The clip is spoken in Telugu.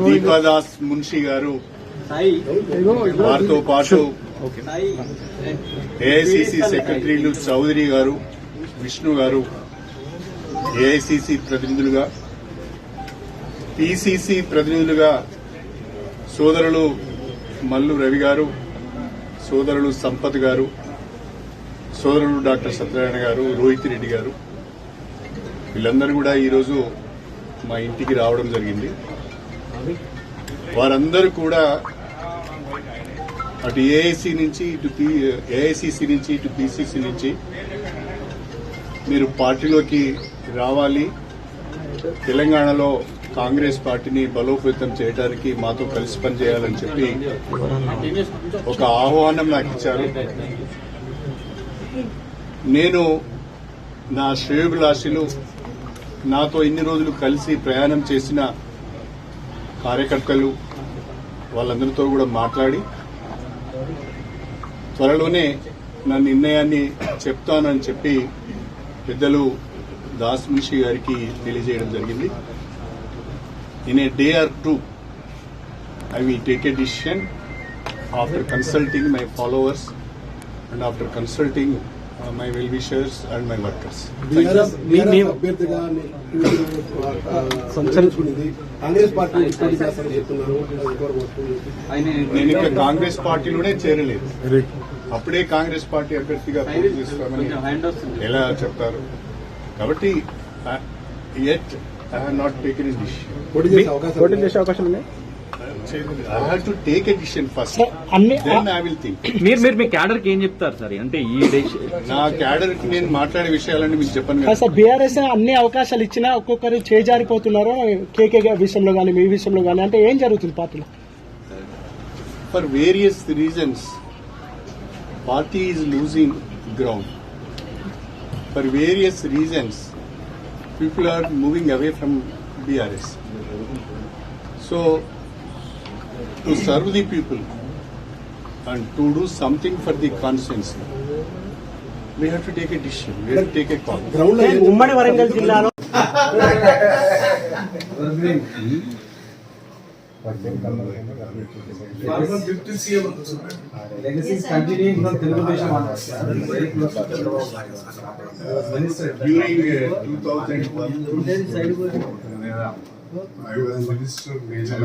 దీపాదాస్ మున్షి గారు, వారితో పాటు ఏఐసిసి సెక్రటరీలు చౌదరి గారు, విష్ణు గారు, ఏఐసిసి ప్రతినిధులుగా, పిసిసి ప్రతినిధులుగా సోదరులు మల్లు రవి గారు, సోదరులు సంపత్ గారు, సోదరులు డాక్టర్ సత్యనారాయణ గారు, రోహిత్ రెడ్డి గారు, వీళ్ళందరూ కూడా ఈరోజు మా ఇంటికి రావడం జరిగింది. వారందరూ కూడా అటు ఏఐసి నుంచి ఏఐసిసి నుంచి ఇటు పిసిసి నుంచి మీరు పార్టీలోకి రావాలి, తెలంగాణలో కాంగ్రెస్ పార్టీని బలోపేతం చేయడానికి మాతో కలిసి పనిచేయాలని చెప్పి ఒక ఆహ్వానం నాకు ఇచ్చారు. నేను నా శ్రేయోభిలాషులు, నాతో ఇన్ని రోజులు కలిసి ప్రయాణం చేసిన కార్యకర్తలు, వాళ్ళందరితో కూడా మాట్లాడి త్వరలోనే నా నిర్ణయాన్ని చెప్తానని చెప్పి పెద్దలు దాస్ మున్షి గారికి తెలియజేయడం జరిగింది. In a day or two I will take a decision after consulting my followers and after consulting my well-wishers and my workers. నేను ఇంకా కాంగ్రెస్ పార్టీలోనే చేరలేదు. అప్పుడే కాంగ్రెస్ పార్టీ అభ్యర్థిగా పోటీ చేస్తామని ఎలా చెప్తారు? కాబట్టి yet I have not taken a decision. పోటీ చేసే అవకాశం ఉంది. I have to take a decision first. Then I will think. మీరు మీ క్యాడర్ కి ఏం చెప్తారు సార్? అంటే ఈ నా క్యాడర్ కి నేను మాట్లాడే విషయాలన్నీ మీకు చెప్పను. సార్, బీఆర్ఎస్ అన్ని అవకాశాలు ఇచ్చినా ఒక్కొక్కరు చేజారిపోతున్నారు. కేకే విషయంలో కానీ మీ విషయంలో కానీ అంటే ఏం జరుగుతుంది పార్టీలో? For various reasons party is losing ground. For various reasons people are moving away from BRS. So, to serve the people and to do something for the constituency, we have to take a decision. We have to take a call. ఉమ్మడి వరంగల్ జిల్లాలో During 2001, I was Minister Major.